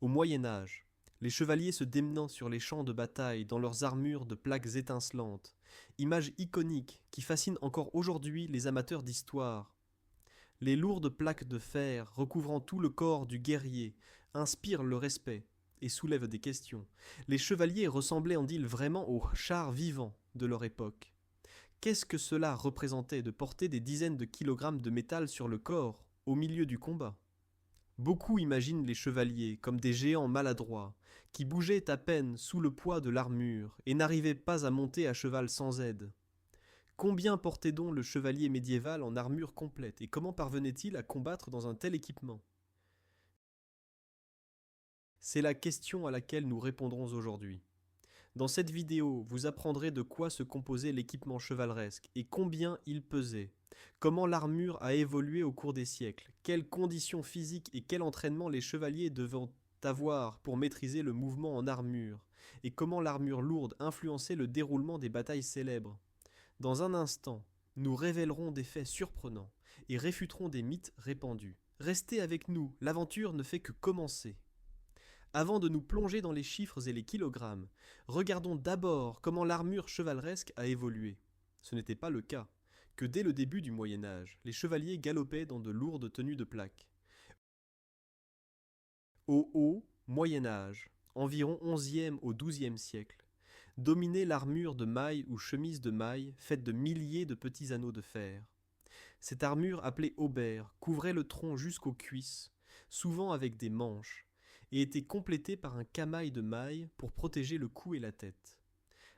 Au Moyen Âge, les chevaliers se démenant sur les champs de bataille dans leurs armures de plaques étincelantes, image iconique qui fascine encore aujourd'hui les amateurs d'histoire. Les lourdes plaques de fer recouvrant tout le corps du guerrier inspirent le respect et soulèvent des questions. Les chevaliers ressemblaient en-ils vraiment aux chars vivants de leur époque. Qu'est-ce que cela représentait de porter des dizaines de kilogrammes de métal sur le corps au milieu du combat? Beaucoup imaginent les chevaliers comme des géants maladroits, qui bougeaient à peine sous le poids de l'armure et n'arrivaient pas à monter à cheval sans aide. Combien portait donc le chevalier médiéval en armure complète et comment parvenait-il à combattre dans un tel équipement? C'est la question à laquelle nous répondrons aujourd'hui. Dans cette vidéo, vous apprendrez de quoi se composait l'équipement chevaleresque et combien il pesait, comment l'armure a évolué au cours des siècles, quelles conditions physiques et quel entraînement les chevaliers devaient avoir pour maîtriser le mouvement en armure, et comment l'armure lourde influençait le déroulement des batailles célèbres. Dans un instant, nous révélerons des faits surprenants et réfuterons des mythes répandus. Restez avec nous, l'aventure ne fait que commencer. Avant de nous plonger dans les chiffres et les kilogrammes, regardons d'abord comment l'armure chevaleresque a évolué. Ce n'était pas le cas, que dès le début du Moyen Âge, les chevaliers galopaient dans de lourdes tenues de plaques. Au haut Moyen Âge, environ 11e au 12e siècle, dominait l'armure de maille ou chemise de maille faite de milliers de petits anneaux de fer. Cette armure, appelée aubert, couvrait le tronc jusqu'aux cuisses, souvent avec des manches, et était complétée par un camail de mailles pour protéger le cou et la tête.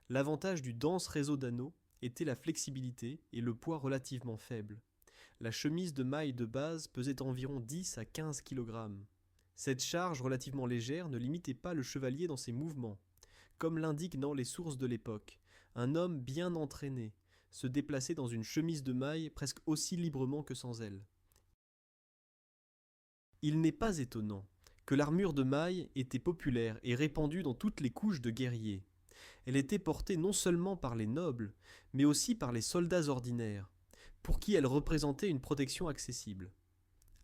L'avantage du dense réseau d'anneaux était la flexibilité et le poids relativement faible. La chemise de maille de base pesait environ 10 à 15 kg. Cette charge relativement légère ne limitait pas le chevalier dans ses mouvements. Comme l'indiquent dans les sources de l'époque, un homme bien entraîné se déplaçait dans une chemise de maille presque aussi librement que sans elle. Il n'est pas étonnant que l'armure de maille était populaire et répandue dans toutes les couches de guerriers. Elle était portée non seulement par les nobles, mais aussi par les soldats ordinaires, pour qui elle représentait une protection accessible.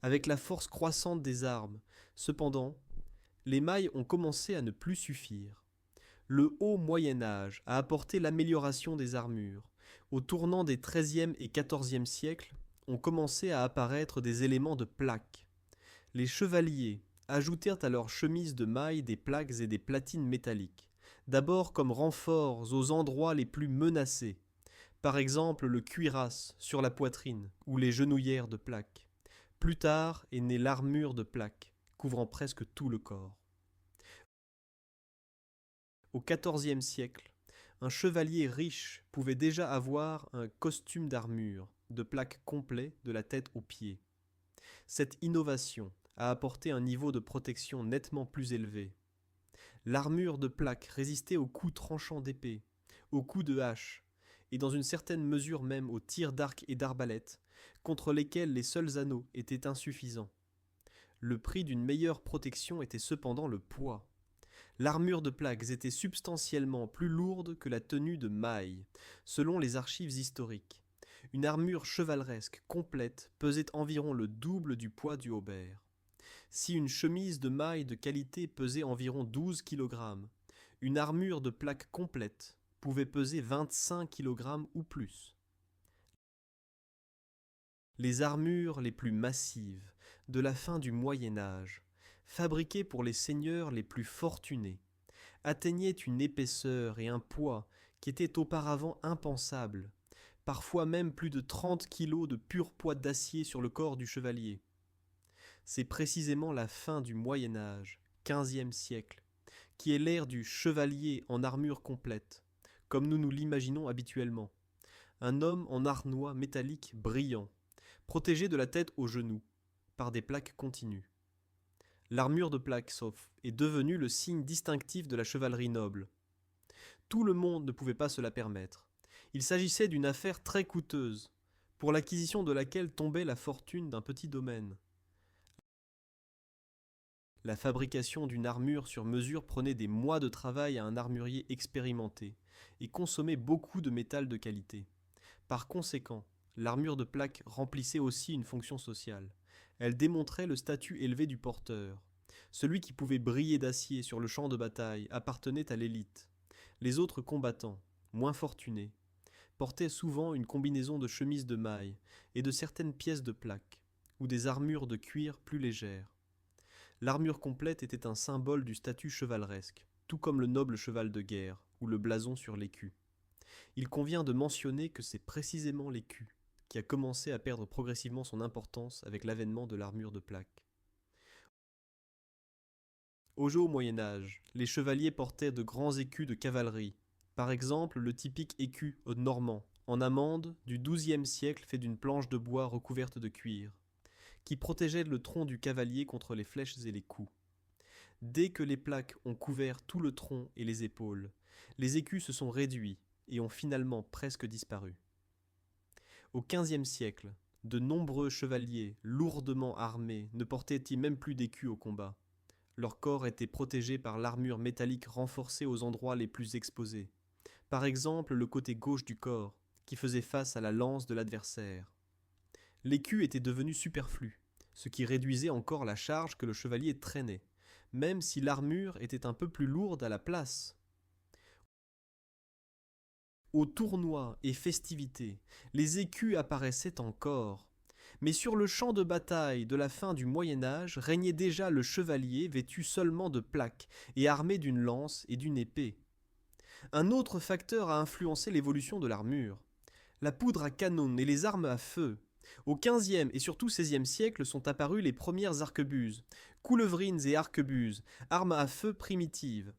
Avec la force croissante des armes, cependant, les mailles ont commencé à ne plus suffire. Le haut Moyen Âge a apporté l'amélioration des armures. Au tournant des XIIIe et XIVe siècles, ont commencé à apparaître des éléments de plaques. Les chevaliers ajoutèrent à leurs chemises de mailles des plaques et des platines métalliques, d'abord comme renforts aux endroits les plus menacés, par exemple le cuirasse sur la poitrine ou les genouillères de plaques. Plus tard est née l'armure de plaques, couvrant presque tout le corps. Au XIVe siècle, un chevalier riche pouvait déjà avoir un costume d'armure, de plaques complet de la tête aux pieds. Cette innovation a apporté un niveau de protection nettement plus élevé. L'armure de plaques résistait aux coups tranchants d'épée, aux coups de hache, et dans une certaine mesure même aux tirs d'arc et d'arbalète, contre lesquels les seuls anneaux étaient insuffisants. Le prix d'une meilleure protection était cependant le poids. L'armure de plaques était substantiellement plus lourde que la tenue de maille, selon les archives historiques. Une armure chevaleresque complète pesait environ le double du poids du haubert. Si une chemise de maille de qualité pesait environ 12 kg, une armure de plaques complète pouvait peser 25 kg ou plus. Les armures les plus massives de la fin du Moyen Âge, fabriquées pour les seigneurs les plus fortunés, atteignaient une épaisseur et un poids qui étaient auparavant impensables, parfois même plus de 30 kilos de pur poids d'acier sur le corps du chevalier. C'est précisément la fin du Moyen Âge, XVe siècle, qui est l'ère du chevalier en armure complète, comme nous nous l'imaginons habituellement. Un homme en arnois métallique brillant, protégé de la tête aux genoux, par des plaques continues. L'armure de plaques est devenue le signe distinctif de la chevalerie noble. Tout le monde ne pouvait pas se la permettre. Il s'agissait d'une affaire très coûteuse, pour l'acquisition de laquelle tombait la fortune d'un petit domaine. La fabrication d'une armure sur mesure prenait des mois de travail à un armurier expérimenté et consommait beaucoup de métal de qualité. Par conséquent, l'armure de plaque remplissait aussi une fonction sociale. Elle démontrait le statut élevé du porteur. Celui qui pouvait briller d'acier sur le champ de bataille appartenait à l'élite. Les autres combattants, moins fortunés, portaient souvent une combinaison de chemises de mailles et de certaines pièces de plaque, ou des armures de cuir plus légères. L'armure complète était un symbole du statut chevaleresque, tout comme le noble cheval de guerre, ou le blason sur l'écu. Il convient de mentionner que c'est précisément l'écu qui a commencé à perdre progressivement son importance avec l'avènement de l'armure de plaque. Au jeu au Moyen-Âge, les chevaliers portaient de grands écus de cavalerie, par exemple le typique écu normand, en amande du XIIe siècle fait d'une planche de bois recouverte de cuir, qui protégeait le tronc du cavalier contre les flèches et les coups. Dès que les plaques ont couvert tout le tronc et les épaules, les écus se sont réduits et ont finalement presque disparu. Au XVe siècle, de nombreux chevaliers lourdement armés ne portaient-ils même plus d'écus au combat. Leur corps était protégé par l'armure métallique renforcée aux endroits les plus exposés. Par exemple, le côté gauche du corps, qui faisait face à la lance de l'adversaire. L'écu était devenu superflu, ce qui réduisait encore la charge que le chevalier traînait, même si l'armure était un peu plus lourde à la place. Aux tournois et festivités, les écus apparaissaient encore, mais sur le champ de bataille de la fin du Moyen-Âge régnait déjà le chevalier vêtu seulement de plaques et armé d'une lance et d'une épée. Un autre facteur a influencé l'évolution de l'armure. La poudre à canon et les armes à feu. Au XVe et surtout XVIe siècle sont apparues les premières arquebuses, coulevrines et arquebuses, armes à feu primitives.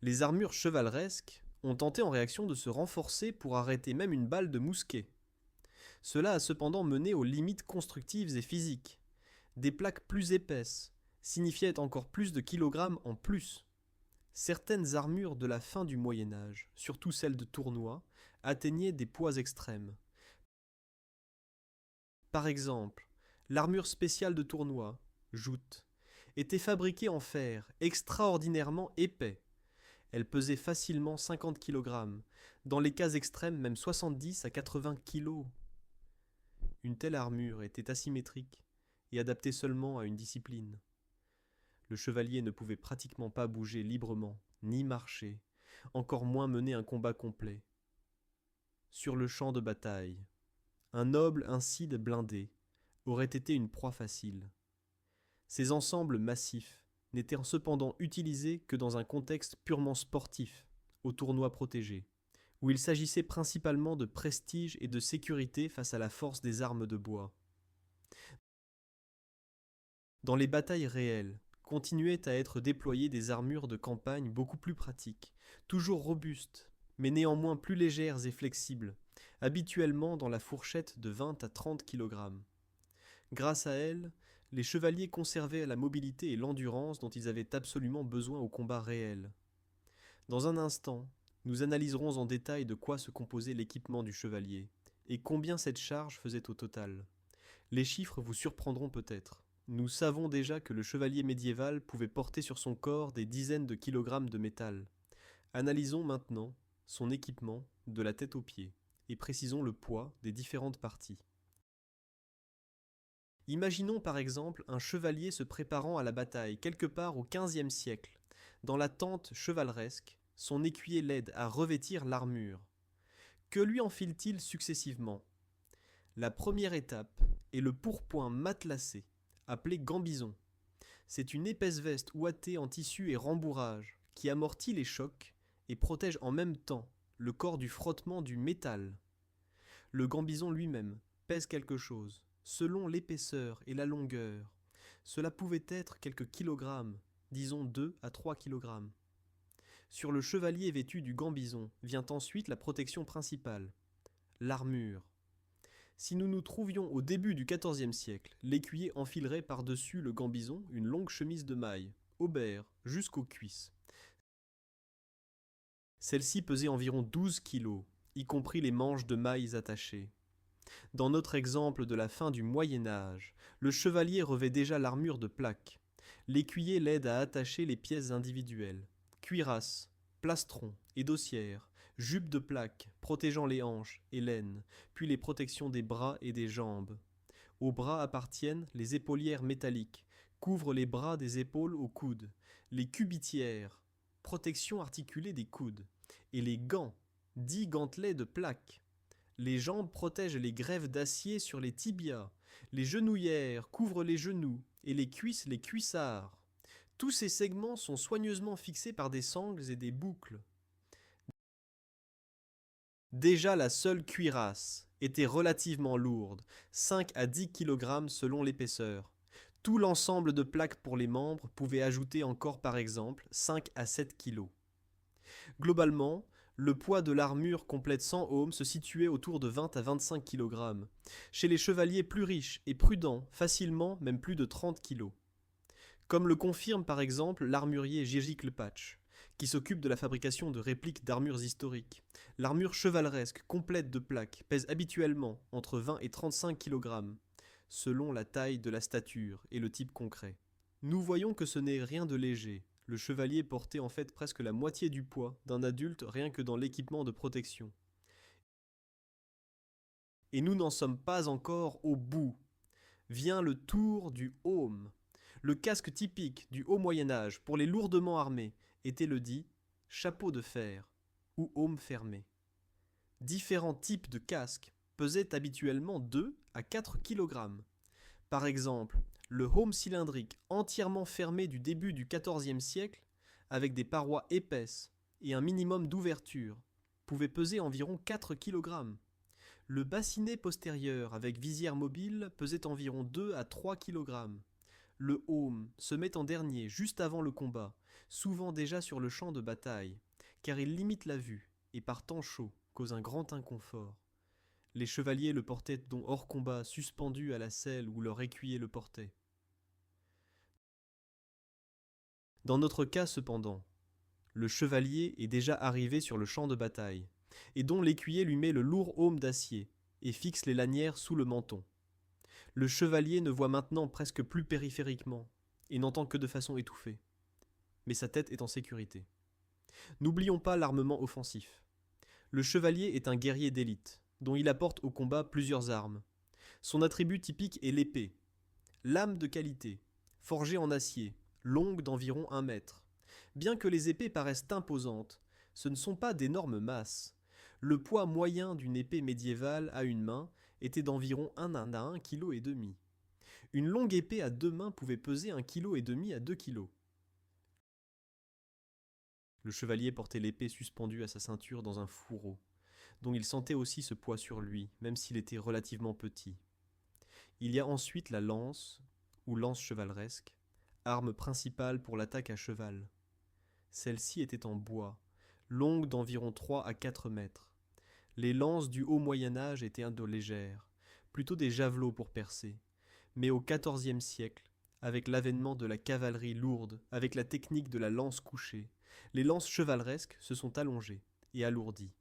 Les armures chevaleresques ont tenté en réaction de se renforcer pour arrêter même une balle de mousquet. Cela a cependant mené aux limites constructives et physiques. Des plaques plus épaisses signifiaient encore plus de kilogrammes en plus. Certaines armures de la fin du Moyen-Âge, surtout celles de tournoi, atteignaient des poids extrêmes. Par exemple, l'armure spéciale de tournoi, joute, était fabriquée en fer extraordinairement épais. Elle pesait facilement 50 kg, dans les cas extrêmes même 70 à 80 kg. Une telle armure était asymétrique et adaptée seulement à une discipline. Le chevalier ne pouvait pratiquement pas bouger librement, ni marcher, encore moins mener un combat complet. Sur le champ de bataille, un noble ainsi blindé aurait été une proie facile. Ces ensembles massifs n'étaient cependant utilisés que dans un contexte purement sportif, au tournoi protégé, où il s'agissait principalement de prestige et de sécurité face à la force des armes de bois. Dans les batailles réelles, continuaient à être déployées des armures de campagne beaucoup plus pratiques, toujours robustes, mais néanmoins plus légères et flexibles, habituellement dans la fourchette de 20 à 30 kg. Grâce à elles, les chevaliers conservaient la mobilité et l'endurance dont ils avaient absolument besoin au combat réel. Dans un instant, nous analyserons en détail de quoi se composait l'équipement du chevalier, et combien cette charge faisait au total. Les chiffres vous surprendront peut-être. Nous savons déjà que le chevalier médiéval pouvait porter sur son corps des dizaines de kilogrammes de métal. Analysons maintenant son équipement de la tête aux pieds, et précisons le poids des différentes parties. Imaginons par exemple un chevalier se préparant à la bataille quelque part au XVe siècle. Dans la tente chevaleresque, son écuyer l'aide à revêtir l'armure. Que lui enfile-t-il successivement ? La première étape est le pourpoint matelassé, appelé gambison. C'est une épaisse veste ouatée en tissu et rembourrage qui amortit les chocs et protège en même temps le corps du frottement du métal. Le gambison lui-même pèse quelque chose, selon l'épaisseur et la longueur. Cela pouvait être quelques kilogrammes, disons 2 à 3 kilogrammes. Sur le chevalier vêtu du gambison vient ensuite la protection principale, l'armure. Si nous nous trouvions au début du XIVe siècle, l'écuyer enfilerait par-dessus le gambison une longue chemise de maille, aubert, jusqu'aux cuisses. Celle-ci pesait environ 12 kilos, y compris les manches de mailles attachées. Dans notre exemple de la fin du Moyen-Âge, le chevalier revêt déjà l'armure de plaque. L'écuyer l'aide à attacher les pièces individuelles. Cuirasse, plastron et dossière, jupe de plaque protégeant les hanches et l'aine, puis les protections des bras et des jambes. Aux bras appartiennent les épaulières métalliques, couvrent les bras des épaules aux coudes, les cubitières, protection articulée des coudes, et les gants, dits gantelets de plaques. Les jambes protègent les grèves d'acier sur les tibias, les genouillères couvrent les genoux, et les cuisses les cuissards. Tous ces segments sont soigneusement fixés par des sangles et des boucles. Déjà la seule cuirasse était relativement lourde, 5 à 10 kg selon l'épaisseur. Tout l'ensemble de plaques pour les membres pouvait ajouter encore par exemple 5 à 7 kg. Globalement, le poids de l'armure complète 100 ohms se situait autour de 20 à 25 kg. Chez les chevaliers plus riches et prudents, facilement même plus de 30 kg. Comme le confirme par exemple l'armurier Jiří Klepač, qui s'occupe de la fabrication de répliques d'armures historiques. L'armure chevaleresque complète de plaques pèse habituellement entre 20 et 35 kg, selon la taille de la stature et le type concret. Nous voyons que ce n'est rien de léger. Le chevalier portait en fait presque la moitié du poids d'un adulte rien que dans l'équipement de protection. Et nous n'en sommes pas encore au bout. Vient le tour du aume. Le casque typique du haut Moyen-Âge pour les lourdement armés était le dit chapeau de fer ou aume fermé. Différents types de casques pesaient habituellement 2 à 4 kg. Par exemple, le aume cylindrique entièrement fermé du début du XIVe siècle, avec des parois épaisses et un minimum d'ouverture, pouvait peser environ 4 kg. Le bassinet postérieur avec visière mobile pesait environ 2 à 3 kg. Le aume se met en dernier, juste avant le combat, souvent déjà sur le champ de bataille, car il limite la vue et par temps chaud cause un grand inconfort. Les chevaliers le portaient donc hors combat, suspendu à la selle où leur écuyer le portait. Dans notre cas cependant, le chevalier est déjà arrivé sur le champ de bataille, et dont l'écuyer lui met le lourd aume d'acier et fixe les lanières sous le menton. Le chevalier ne voit maintenant presque plus périphériquement, et n'entend que de façon étouffée. Mais sa tête est en sécurité. N'oublions pas l'armement offensif. Le chevalier est un guerrier d'élite, dont il apporte au combat plusieurs armes. Son attribut typique est l'épée. Lame de qualité, forgée en acier, longue d'environ 1 mètre. Bien que les épées paraissent imposantes, ce ne sont pas d'énormes masses. Le poids moyen d'une épée médiévale à une main était d'environ 1,5 kg. Une longue épée à 2 mains pouvait peser 1,5 kg à 2 kg. Le chevalier portait l'épée suspendue à sa ceinture dans un fourreau, dont il sentait aussi ce poids sur lui, même s'il était relativement petit. Il y a ensuite la lance, ou lance chevaleresque, arme principale pour l'attaque à cheval. Celle-ci était en bois, longue d'environ 3 à 4 mètres. Les lances du haut Moyen-Âge étaient légères, plutôt des javelots pour percer. Mais au XIVe siècle, avec l'avènement de la cavalerie lourde, avec la technique de la lance couchée, les lances chevaleresques se sont allongées et alourdies.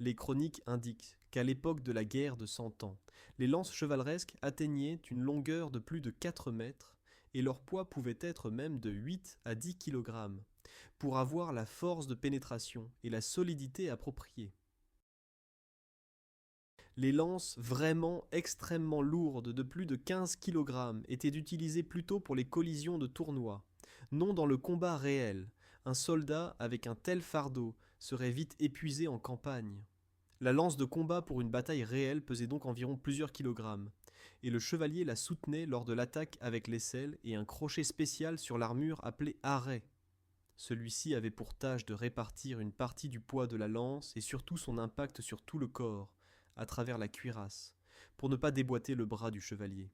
Les chroniques indiquent qu'à l'époque de la guerre de 100 ans, les lances chevaleresques atteignaient une longueur de plus de 4 mètres et leur poids pouvait être même de 8 à 10 kg, pour avoir la force de pénétration et la solidité appropriée. Les lances vraiment extrêmement lourdes de plus de 15 kg étaient utilisées plutôt pour les collisions de tournoi, non dans le combat réel. Un soldat avec un tel fardeau serait vite épuisé en campagne. La lance de combat pour une bataille réelle pesait donc environ plusieurs kilogrammes, et le chevalier la soutenait lors de l'attaque avec l'aisselle et un crochet spécial sur l'armure appelé arrêt. Celui-ci avait pour tâche de répartir une partie du poids de la lance et surtout son impact sur tout le corps, à travers la cuirasse, pour ne pas déboîter le bras du chevalier.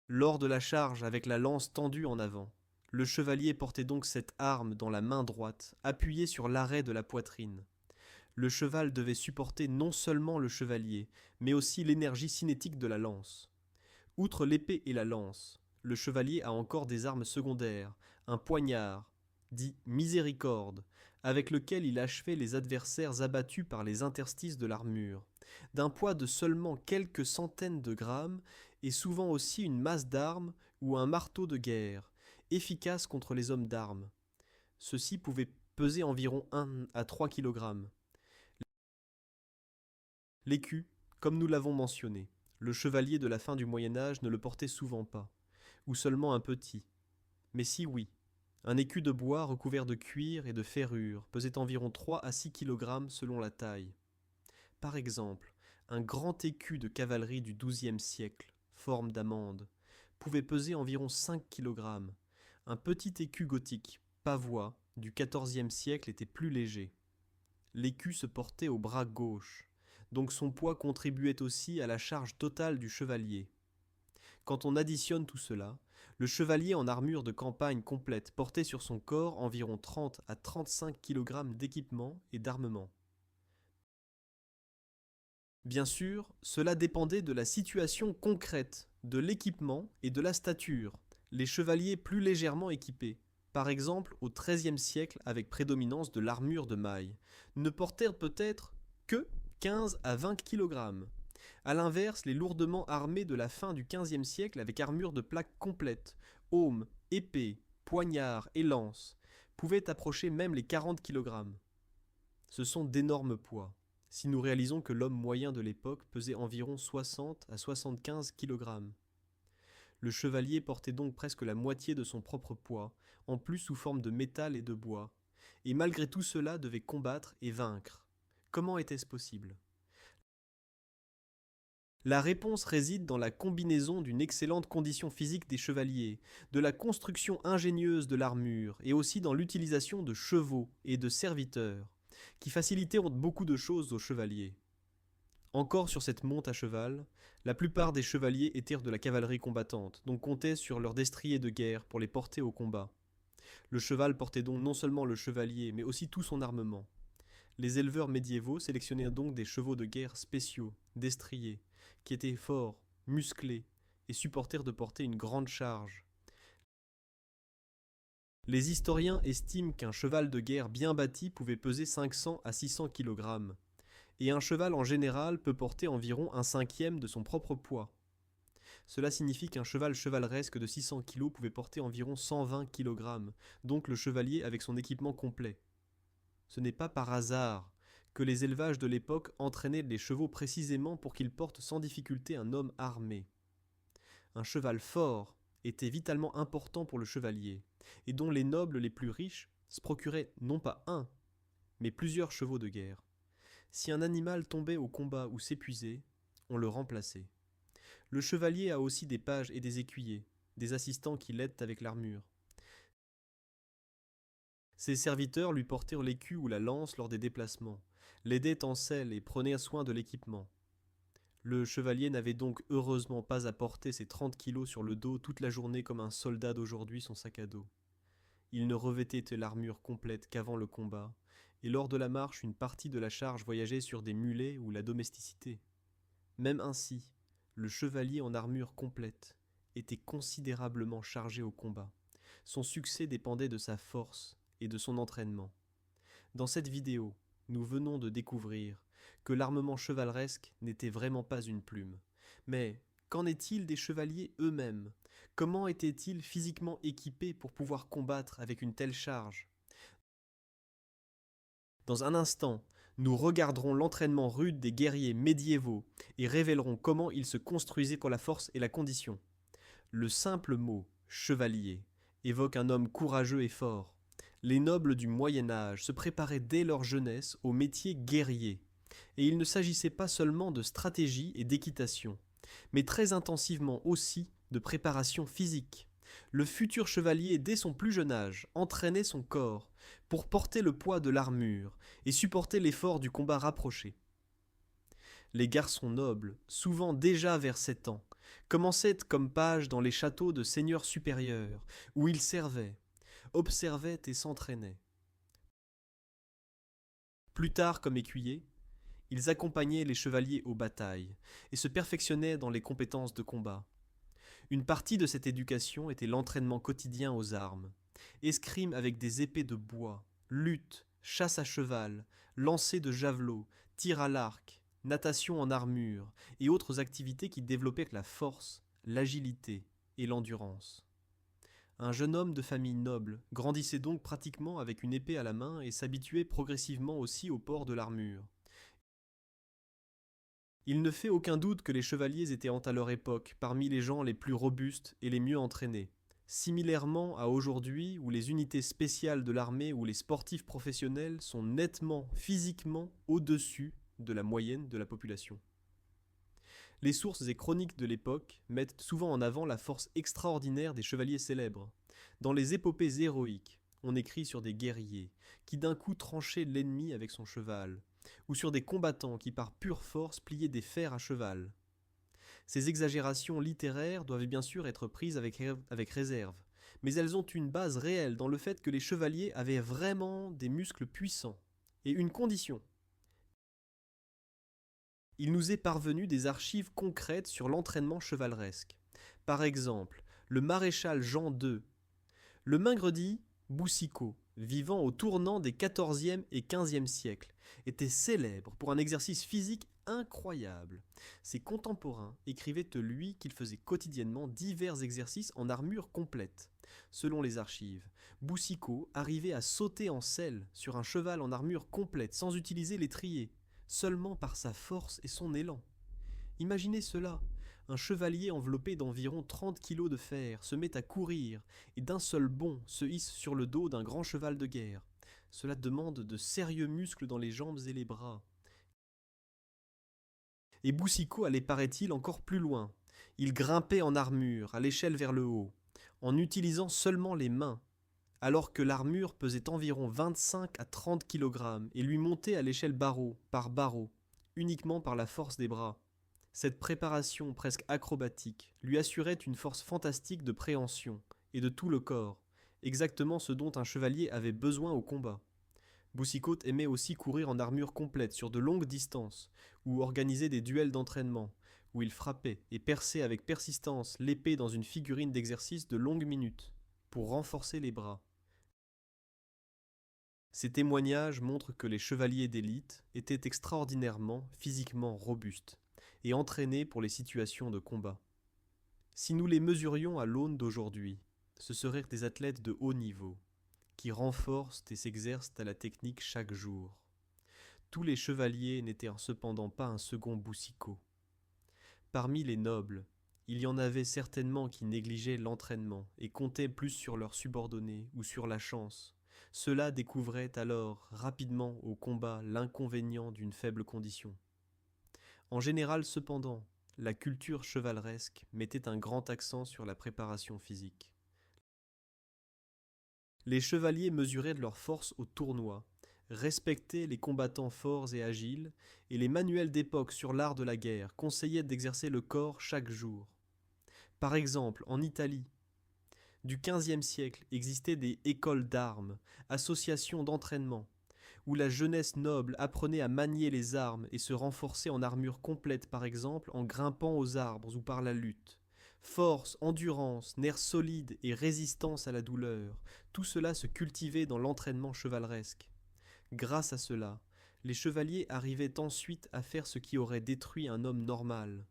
Lors de la charge avec la lance tendue en avant, le chevalier portait donc cette arme dans la main droite, appuyée sur l'arrêt de la poitrine. Le cheval devait supporter non seulement le chevalier, mais aussi l'énergie cinétique de la lance. Outre l'épée et la lance, le chevalier a encore des armes secondaires, un poignard, dit miséricorde, avec lequel il achevait les adversaires abattus par les interstices de l'armure, d'un poids de seulement quelques centaines de grammes, et souvent aussi une masse d'armes ou un marteau de guerre, efficace contre les hommes d'armes. Ceux-ci pouvaient peser environ 1 à 3 kg. L'écu, comme nous l'avons mentionné, Le chevalier de la fin du Moyen-Âge ne le portait souvent pas, ou seulement un petit. Mais si oui, un écu de bois recouvert de cuir et de ferrure pesait environ 3 à 6 kg selon la taille. Par exemple, un grand écu de cavalerie du XIIe siècle, forme d'amande, pouvait peser environ 5 kg. Un petit écu gothique, pavois, du XIVe siècle était plus léger. L'écu se portait au bras gauche, donc son poids contribuait aussi à la charge totale du chevalier. Quand on additionne tout cela, le chevalier en armure de campagne complète portait sur son corps environ 30 à 35 kg d'équipement et d'armement. Bien sûr, cela dépendait de la situation concrète, de l'équipement et de la stature. Les chevaliers plus légèrement équipés, par exemple au XIIIe siècle avec prédominance de l'armure de maille, ne portèrent peut-être que 15 à 20 kg. A l'inverse, les lourdement armés de la fin du XVe siècle avec armure de plaque complète, aume, épée, poignard et lance, pouvaient approcher même les 40 kg. Ce sont d'énormes poids, si nous réalisons que l'homme moyen de l'époque pesait environ 60 à 75 kg. Le chevalier portait donc presque la moitié de son propre poids, en plus sous forme de métal et de bois, et malgré tout cela devait combattre et vaincre. Comment était-ce possible ? La réponse réside dans la combinaison d'une excellente condition physique des chevaliers, de la construction ingénieuse de l'armure et aussi dans l'utilisation de chevaux et de serviteurs, qui facilitèrent beaucoup de choses aux chevaliers. Encore sur cette monte à cheval, la plupart des chevaliers étaient de la cavalerie combattante, donc comptaient sur leurs destriers de guerre pour les porter au combat. Le cheval portait donc non seulement le chevalier, mais aussi tout son armement. Les éleveurs médiévaux sélectionnaient donc des chevaux de guerre spéciaux, destriers, qui étaient forts, musclés, et supportèrent de porter une grande charge. Les historiens estiment qu'un cheval de guerre bien bâti pouvait peser 500 à 600 kg, et un cheval en général peut porter environ un cinquième de son propre poids. Cela signifie qu'un cheval chevaleresque de 600 kg pouvait porter environ 120 kg, donc le chevalier avec son équipement complet. Ce n'est pas par hasard que les élevages de l'époque entraînaient les chevaux précisément pour qu'ils portent sans difficulté un homme armé. Un cheval fort était vitalement important pour le chevalier, et dont les nobles les plus riches se procuraient non pas un, mais plusieurs chevaux de guerre. Si un animal tombait au combat ou s'épuisait, on le remplaçait. Le chevalier a aussi des pages et des écuyers, des assistants qui l'aident avec l'armure. Ses serviteurs lui portèrent l'écu ou la lance lors des déplacements, l'aidaient en selle et prenaient soin de l'équipement. Le chevalier n'avait donc heureusement pas à porter ses 30 kilos sur le dos toute la journée comme un soldat d'aujourd'hui son sac à dos. Il ne revêtait l'armure complète qu'avant le combat, et lors de la marche une partie de la charge voyageait sur des mulets ou la domesticité. Même ainsi, le chevalier en armure complète était considérablement chargé au combat. Son succès dépendait de sa force et de son entraînement. Dans cette vidéo, nous venons de découvrir que l'armement chevaleresque n'était vraiment pas une plume. Mais qu'en est-il des chevaliers eux-mêmes ? Comment étaient-ils physiquement équipés pour pouvoir combattre avec une telle charge ? Dans un instant, nous regarderons l'entraînement rude des guerriers médiévaux et révélerons comment ils se construisaient pour la force et la condition. Le simple mot « chevalier » évoque un homme courageux et fort. Les nobles du Moyen-Âge se préparaient dès leur jeunesse au métier guerrier. Et il ne s'agissait pas seulement de stratégie et d'équitation, mais très intensivement aussi de préparation physique. Le futur chevalier, dès son plus jeune âge, entraînait son corps pour porter le poids de l'armure et supporter l'effort du combat rapproché. Les garçons nobles, souvent déjà vers 7 ans, commençaient comme pages dans les châteaux de seigneurs supérieurs, où ils servaient, observaient et s'entraînaient. Plus tard comme écuyers, ils accompagnaient les chevaliers aux batailles et se perfectionnaient dans les compétences de combat. Une partie de cette éducation était l'entraînement quotidien aux armes. Escrime avec des épées de bois, lutte, chasse à cheval, lancer de javelot, tir à l'arc, natation en armure et autres activités qui développaient la force, l'agilité et l'endurance. Un jeune homme de famille noble grandissait donc pratiquement avec une épée à la main et s'habituait progressivement aussi au port de l'armure. Il ne fait aucun doute que les chevaliers étaient à leur époque parmi les gens les plus robustes et les mieux entraînés. Similairement à aujourd'hui où les unités spéciales de l'armée ou les sportifs professionnels sont nettement, physiquement au-dessus de la moyenne de la population. Les sources et chroniques de l'époque mettent souvent en avant la force extraordinaire des chevaliers célèbres. Dans les épopées héroïques, on écrit sur des guerriers qui d'un coup tranchaient l'ennemi avec son cheval, ou sur des combattants qui par pure force pliaient des fers à cheval. Ces exagérations littéraires doivent bien sûr être prises avec réserve, mais elles ont une base réelle dans le fait que les chevaliers avaient vraiment des muscles puissants, et une condition. Il nous est parvenu des archives concrètes sur l'entraînement chevaleresque. Par exemple, le maréchal Jean II, le Mingredi Boucicaut, vivant au tournant des XIVe et XVe siècles, était célèbre pour un exercice physique incroyable. Ses contemporains écrivaient de lui qu'il faisait quotidiennement divers exercices en armure complète. Selon les archives, Boucicaut arrivait à sauter en selle sur un cheval en armure complète sans utiliser l'étrier, seulement par sa force et son élan. Imaginez cela. Un chevalier enveloppé d'environ 30 kilos de fer se met à courir et d'un seul bond se hisse sur le dos d'un grand cheval de guerre. Cela demande de sérieux muscles dans les jambes et les bras. Et Boucicaut allait, paraît-il, encore plus loin. Il grimpait en armure, à l'échelle vers le haut, en utilisant seulement les mains, alors que l'armure pesait environ 25 à 30 kg et lui montait à l'échelle barreau par barreau, uniquement par la force des bras. Cette préparation presque acrobatique lui assurait une force fantastique de préhension et de tout le corps, exactement ce dont un chevalier avait besoin au combat. Boucicaut aimait aussi courir en armure complète sur de longues distances, ou organiser des duels d'entraînement, où il frappait et perçait avec persistance l'épée dans une figurine d'exercice de longues minutes, pour renforcer les bras. Ces témoignages montrent que les chevaliers d'élite étaient extraordinairement physiquement robustes et entraînés pour les situations de combat. Si nous les mesurions à l'aune d'aujourd'hui, ce seraient des athlètes de haut niveau, qui renforcent et s'exercent à la technique chaque jour. Tous les chevaliers n'étaient cependant pas un second Boucicaut. Parmi les nobles, il y en avait certainement qui négligeaient l'entraînement et comptaient plus sur leurs subordonnés ou sur la chance. Ceux-là découvraient alors rapidement au combat l'inconvénient d'une faible condition. En général, cependant, la culture chevaleresque mettait un grand accent sur la préparation physique. Les chevaliers mesuraient de leur force au tournoi, respectaient les combattants forts et agiles, et les manuels d'époque sur l'art de la guerre conseillaient d'exercer le corps chaque jour. Par exemple, en Italie, du XVe siècle existaient des écoles d'armes, associations d'entraînement, où la jeunesse noble apprenait à manier les armes et se renforçait en armure complète par exemple en grimpant aux arbres ou par la lutte. Force, endurance, nerfs solides et résistance à la douleur, tout cela se cultivait dans l'entraînement chevaleresque. Grâce à cela, les chevaliers arrivaient ensuite à faire ce qui aurait détruit un homme normal,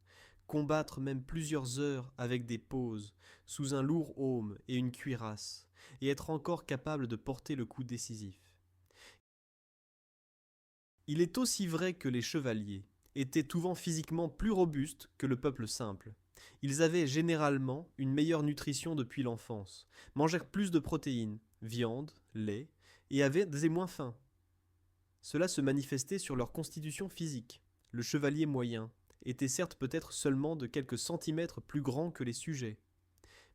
combattre même plusieurs heures avec des pauses, sous un lourd aume et une cuirasse, et être encore capable de porter le coup décisif. Il est aussi vrai que les chevaliers étaient souvent physiquement plus robustes que le peuple simple. Ils avaient généralement une meilleure nutrition depuis l'enfance, mangèrent plus de protéines, viande, lait, et avaient moins faim. Cela se manifestait sur leur constitution physique. Le chevalier moyen était certes peut-être seulement de quelques centimètres plus grand que les sujets,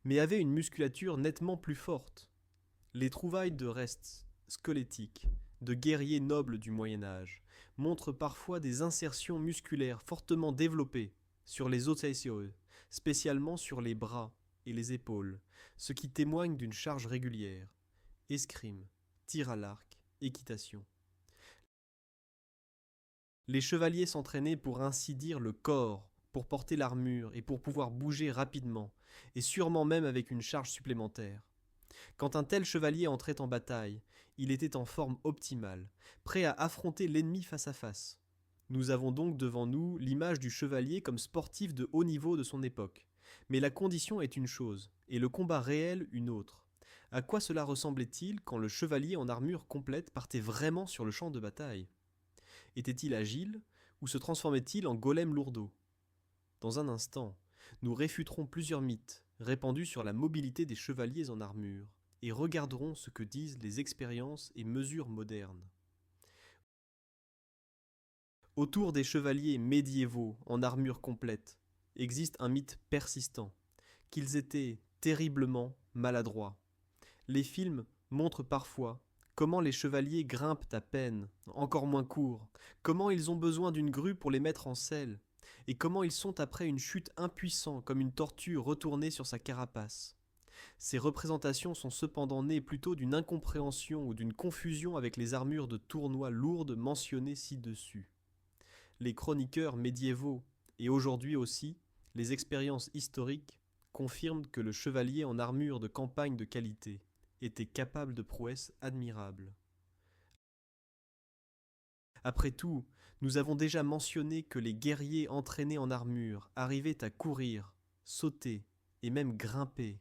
mais avait une musculature nettement plus forte. Les trouvailles de restes squelettiques de guerriers nobles du Moyen-Âge montrent parfois des insertions musculaires fortement développées sur les os osseeux, spécialement sur les bras et les épaules, ce qui témoigne d'une charge régulière. Escrime, tir à l'arc, équitation. Les chevaliers s'entraînaient pour ainsi dire le corps, pour porter l'armure et pour pouvoir bouger rapidement, et sûrement même avec une charge supplémentaire. Quand un tel chevalier entrait en bataille, il était en forme optimale, prêt à affronter l'ennemi face à face. Nous avons donc devant nous l'image du chevalier comme sportif de haut niveau de son époque. Mais la condition est une chose, et le combat réel une autre. À quoi cela ressemblait-il quand le chevalier en armure complète partait vraiment sur le champ de bataille ? Était-il agile, ou se transformait-il en golem lourdeau? Dans un instant, nous réfuterons plusieurs mythes répandus sur la mobilité des chevaliers en armure et regarderons ce que disent les expériences et mesures modernes. Autour des chevaliers médiévaux en armure complète existe un mythe persistant, qu'ils étaient terriblement maladroits. Les films montrent parfois comment les chevaliers grimpent à peine, encore moins courts, comment ils ont besoin d'une grue pour les mettre en selle, et comment ils sont après une chute impuissants comme une tortue retournée sur sa carapace. Ces représentations sont cependant nées plutôt d'une incompréhension ou d'une confusion avec les armures de tournoi lourdes mentionnées ci-dessus. Les chroniqueurs médiévaux, et aujourd'hui aussi, les expériences historiques, confirment que le chevalier en armure de campagne de qualité était capable de prouesses admirables. Après tout, nous avons déjà mentionné que les guerriers entraînés en armure arrivaient à courir, sauter et même grimper.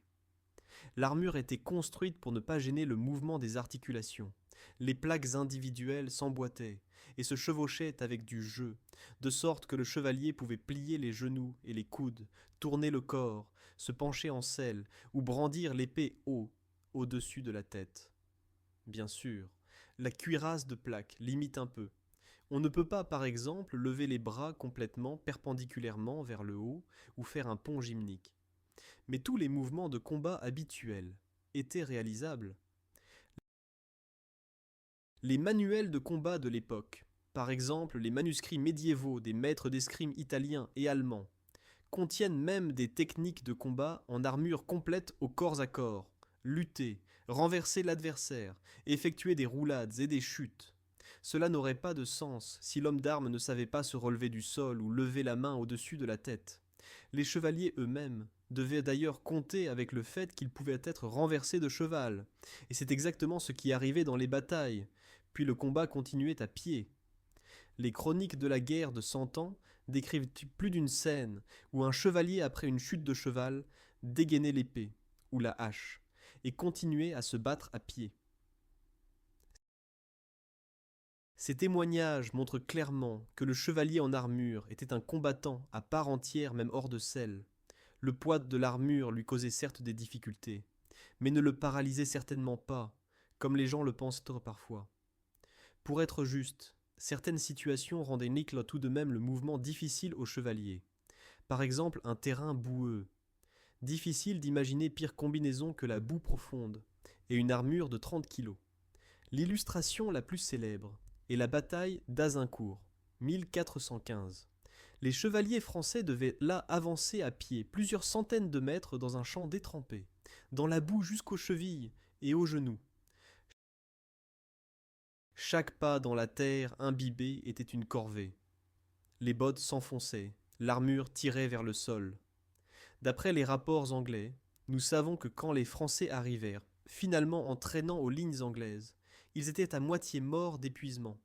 L'armure était construite pour ne pas gêner le mouvement des articulations. Les plaques individuelles s'emboîtaient et se chevauchaient avec du jeu, de sorte que le chevalier pouvait plier les genoux et les coudes, tourner le corps, se pencher en selle ou brandir l'épée haut, au-dessus de la tête. Bien sûr, la cuirasse de plaque limite un peu. On ne peut pas, par exemple, lever les bras complètement perpendiculairement vers le haut ou faire un pont gymnique. Mais tous les mouvements de combat habituels étaient réalisables. Les manuels de combat de l'époque, par exemple les manuscrits médiévaux des maîtres d'escrime italiens et allemands, contiennent même des techniques de combat en armure complète au corps à corps, lutter, renverser l'adversaire, effectuer des roulades et des chutes. Cela n'aurait pas de sens si l'homme d'armes ne savait pas se relever du sol ou lever la main au-dessus de la tête. Les chevaliers eux-mêmes devaient d'ailleurs compter avec le fait qu'ils pouvaient être renversés de cheval, et c'est exactement ce qui arrivait dans les batailles, puis le combat continuait à pied. Les chroniques de la guerre de 100 ans décrivent plus d'une scène où un chevalier, après une chute de cheval, dégainait l'épée ou la hache et continuait à se battre à pied. Ces témoignages montrent clairement que le chevalier en armure était un combattant à part entière même hors de selle. Le poids de l'armure lui causait certes des difficultés, mais ne le paralysait certainement pas, comme les gens le pensent parfois. Pour être juste, certaines situations rendaient tout de même le mouvement difficile au chevalier. Par exemple, un terrain boueux. Difficile d'imaginer pire combinaison que la boue profonde, et une armure de 30 kilos. L'illustration la plus célèbre est la bataille d'Azincourt, 1415. Les chevaliers français devaient là avancer à pied plusieurs centaines de mètres dans un champ détrempé, dans la boue jusqu'aux chevilles et aux genoux. Chaque pas dans la terre imbibée était une corvée. Les bottes s'enfonçaient, l'armure tirait vers le sol. D'après les rapports anglais, nous savons que quand les Français arrivèrent, finalement en traînant aux lignes anglaises, ils étaient à moitié morts d'épuisement.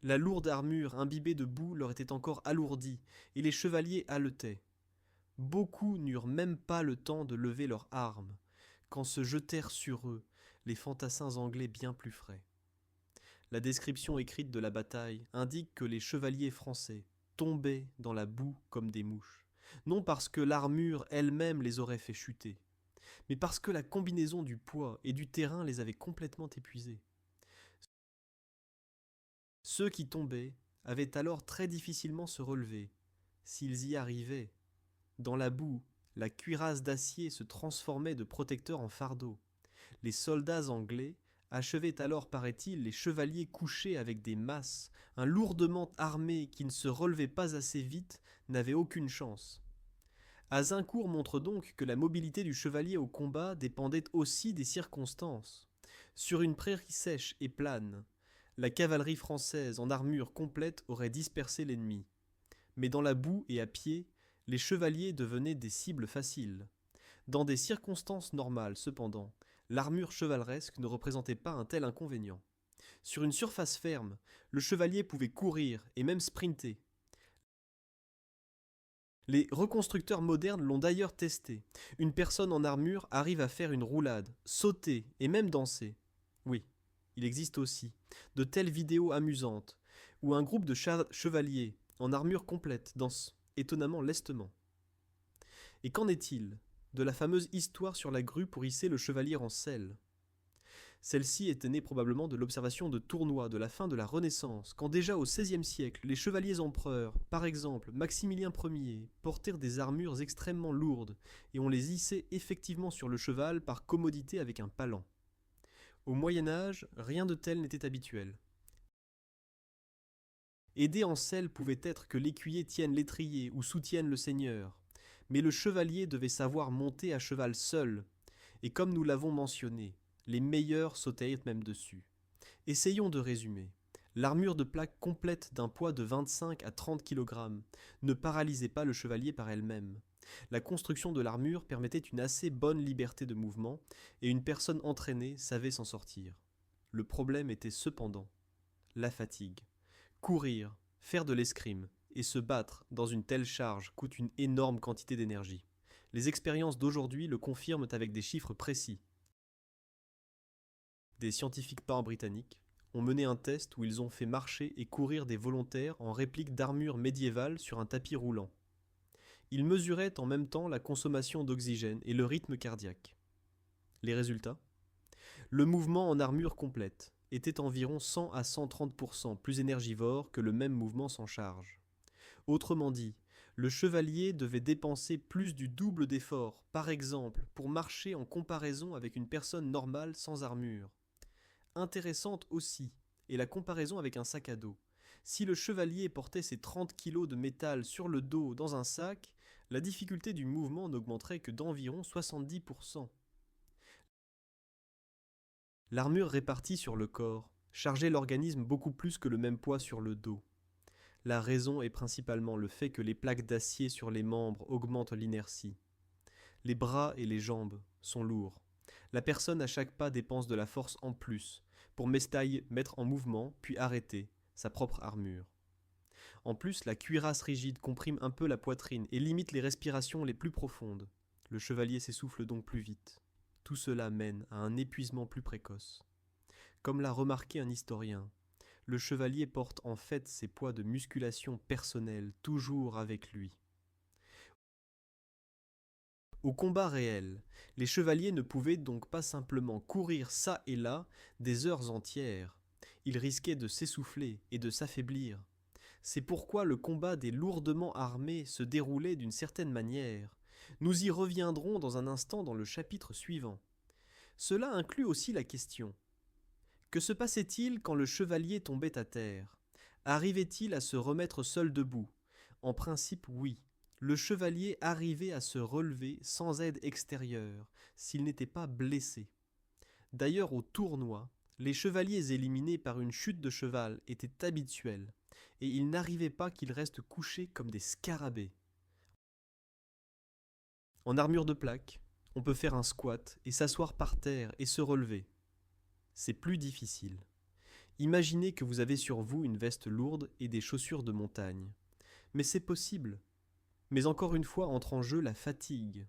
La lourde armure imbibée de boue leur était encore alourdie, et les chevaliers haletaient. Beaucoup n'eurent même pas le temps de lever leurs armes, quand se jetèrent sur eux les fantassins anglais bien plus frais. La description écrite de la bataille indique que les chevaliers français tombaient dans la boue comme des mouches, non parce que l'armure elle-même les aurait fait chuter, mais parce que la combinaison du poids et du terrain les avait complètement épuisés. Ceux qui tombaient avaient alors très difficilement se relever, s'ils y arrivaient. Dans la boue, la cuirasse d'acier se transformait de protecteur en fardeau. Les soldats anglais achevaient alors, paraît-il, les chevaliers couchés avec des masses. Un lourdement armé qui ne se relevait pas assez vite n'avait aucune chance. Azincourt montre donc que la mobilité du chevalier au combat dépendait aussi des circonstances. Sur une prairie sèche et plane, la cavalerie française en armure complète aurait dispersé l'ennemi. Mais dans la boue et à pied, les chevaliers devenaient des cibles faciles. Dans des circonstances normales, cependant, l'armure chevaleresque ne représentait pas un tel inconvénient. Sur une surface ferme, le chevalier pouvait courir et même sprinter. Les reconstructeurs modernes l'ont d'ailleurs testé. Une personne en armure arrive à faire une roulade, sauter et même danser. Oui, il existe aussi de telles vidéos amusantes où un groupe de chevaliers en armure complète, danse étonnamment lestement. Et qu'en est-il de la fameuse histoire sur la grue pour hisser le chevalier en selle? Celle-ci était née probablement de l'observation de tournois de la fin de la Renaissance, quand déjà au XVIe siècle, les chevaliers empereurs, par exemple Maximilien Ier, portèrent des armures extrêmement lourdes, et on les hissait effectivement sur le cheval par commodité avec un palan. Au Moyen-Âge, rien de tel n'était habituel. Aider en selle pouvait être que l'écuyer tienne l'étrier ou soutienne le seigneur, mais le chevalier devait savoir monter à cheval seul, et comme nous l'avons mentionné, les meilleurs sautèrent même dessus. Essayons de résumer. L'armure de plaque complète d'un poids de 25 à 30 kg ne paralysait pas le chevalier par elle-même. La construction de l'armure permettait une assez bonne liberté de mouvement, et une personne entraînée savait s'en sortir. Le problème était cependant la fatigue. Courir, faire de l'escrime et se battre dans une telle charge coûte une énorme quantité d'énergie. Les expériences d'aujourd'hui le confirment avec des chiffres précis. Des scientifiques britanniques ont mené un test où ils ont fait marcher et courir des volontaires en réplique d'armure médiévale sur un tapis roulant. Ils mesuraient en même temps la consommation d'oxygène et le rythme cardiaque. Les résultats ? Le mouvement en armure complète était environ 100 à 130% plus énergivore que le même mouvement sans charge. Autrement dit, le chevalier devait dépenser plus du double d'efforts, par exemple, pour marcher en comparaison avec une personne normale sans armure. Intéressante aussi est la comparaison avec un sac à dos. Si le chevalier portait ses 30 kilos de métal sur le dos dans un sac, la difficulté du mouvement n'augmenterait que d'environ 70%. L'armure répartie sur le corps chargeait l'organisme beaucoup plus que le même poids sur le dos. La raison est principalement le fait que les plaques d'acier sur les membres augmentent l'inertie. Les bras et les jambes sont lourds. La personne à chaque pas dépense de la force en plus pour mettre en mouvement puis arrêter sa propre armure. En plus, la cuirasse rigide comprime un peu la poitrine et limite les respirations les plus profondes. Le chevalier s'essouffle donc plus vite. Tout cela mène à un épuisement plus précoce. Comme l'a remarqué un historien, le chevalier porte en fait ses poids de musculation personnelle toujours avec lui. Au combat réel, les chevaliers ne pouvaient donc pas simplement courir çà et là des heures entières. Ils risquaient de s'essouffler et de s'affaiblir. C'est pourquoi le combat des lourdement armés se déroulait d'une certaine manière. Nous y reviendrons dans un instant dans le chapitre suivant. Cela inclut aussi la question: que se passait-il quand le chevalier tombait à terre? Arrivait-il à se remettre seul debout? En principe, oui. Le chevalier arrivait à se relever sans aide extérieure, s'il n'était pas blessé. D'ailleurs, au tournoi, les chevaliers éliminés par une chute de cheval étaient habituels, et il n'arrivait pas qu'ils restent couchés comme des scarabées. En armure de plaque, on peut faire un squat et s'asseoir par terre et se relever. C'est plus difficile. Imaginez que vous avez sur vous une veste lourde et des chaussures de montagne. Mais c'est possible. Mais encore une fois entre en jeu la fatigue.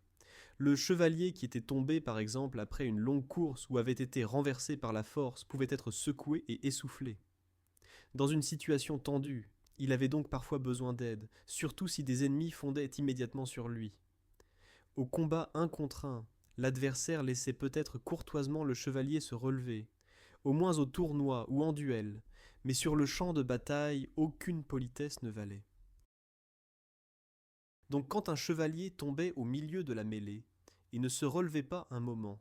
Le chevalier qui était tombé par exemple après une longue course ou avait été renversé par la force pouvait être secoué et essoufflé. Dans une situation tendue, il avait donc parfois besoin d'aide, surtout si des ennemis fondaient immédiatement sur lui. Au combat un contre un, l'adversaire laissait peut-être courtoisement le chevalier se relever, au moins au tournoi ou en duel, mais sur le champ de bataille, aucune politesse ne valait. Donc quand un chevalier tombait au milieu de la mêlée et ne se relevait pas un moment,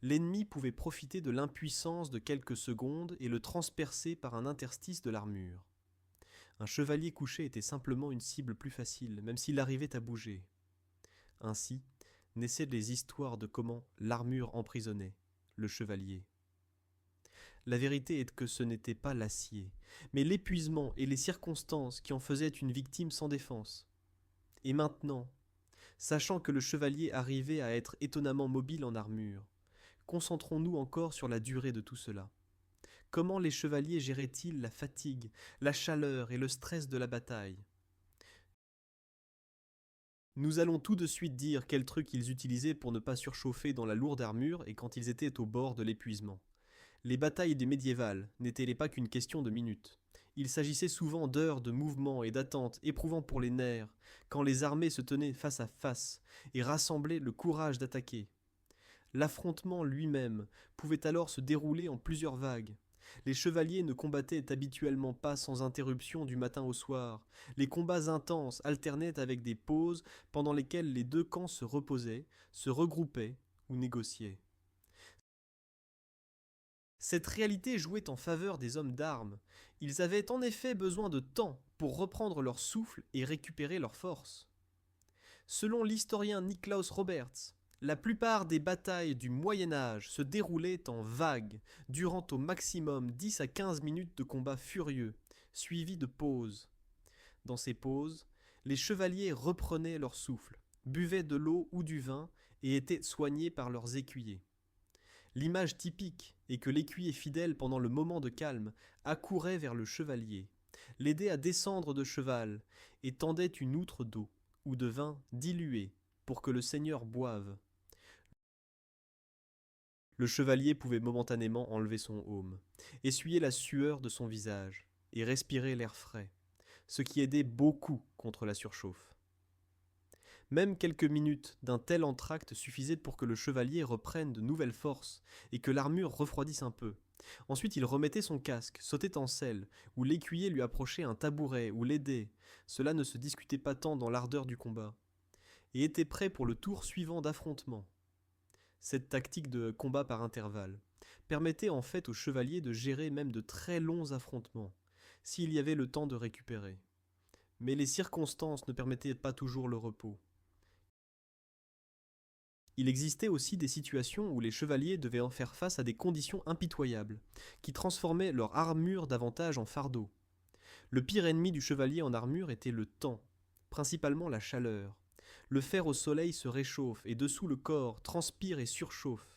l'ennemi pouvait profiter de l'impuissance de quelques secondes et le transpercer par un interstice de l'armure. Un chevalier couché était simplement une cible plus facile, même s'il arrivait à bouger. Ainsi naissaient les histoires de comment l'armure emprisonnait le chevalier. La vérité est que ce n'était pas l'acier, mais l'épuisement et les circonstances qui en faisaient une victime sans défense. Et maintenant, sachant que le chevalier arrivait à être étonnamment mobile en armure, concentrons-nous encore sur la durée de tout cela. Comment les chevaliers géraient-ils la fatigue, la chaleur et le stress de la bataille? Nous allons tout de suite dire quels trucs ils utilisaient pour ne pas surchauffer dans la lourde armure et quand ils étaient au bord de l'épuisement. Les batailles des médiévales n'étaient pas qu'une question de minutes. Il s'agissait souvent d'heures de mouvement et d'attente éprouvant pour les nerfs, quand les armées se tenaient face à face et rassemblaient le courage d'attaquer. L'affrontement lui-même pouvait alors se dérouler en plusieurs vagues. Les chevaliers ne combattaient habituellement pas sans interruption du matin au soir. Les combats intenses alternaient avec des pauses pendant lesquelles les deux camps se reposaient, se regroupaient ou négociaient. Cette réalité jouait en faveur des hommes d'armes. Ils avaient en effet besoin de temps pour reprendre leur souffle et récupérer leurs forces. Selon l'historien Niklaus Roberts, la plupart des batailles du Moyen Âge se déroulaient en vagues, durant au maximum 10 à 15 minutes de combats furieux, suivis de pauses. Dans ces pauses, les chevaliers reprenaient leur souffle, buvaient de l'eau ou du vin et étaient soignés par leurs écuyers. L'image typique est que l'écuyer fidèle pendant le moment de calme accourait vers le chevalier, l'aidait à descendre de cheval et tendait une outre d'eau ou de vin dilué pour que le seigneur boive. Le chevalier pouvait momentanément enlever son aume, essuyer la sueur de son visage et respirer l'air frais, ce qui aidait beaucoup contre la surchauffe. Même quelques minutes d'un tel entracte suffisaient pour que le chevalier reprenne de nouvelles forces et que l'armure refroidisse un peu. Ensuite il remettait son casque, sautait en selle, ou l'écuyer lui approchait un tabouret ou l'aidait, cela ne se discutait pas tant dans l'ardeur du combat, et était prêt pour le tour suivant d'affrontement. Cette tactique de combat par intervalle permettait en fait au chevalier de gérer même de très longs affrontements, s'il y avait le temps de récupérer. Mais les circonstances ne permettaient pas toujours le repos. Il existait aussi des situations où les chevaliers devaient en faire face à des conditions impitoyables, qui transformaient leur armure davantage en fardeau. Le pire ennemi du chevalier en armure était le temps, principalement la chaleur. Le fer au soleil se réchauffe et dessous le corps transpire et surchauffe.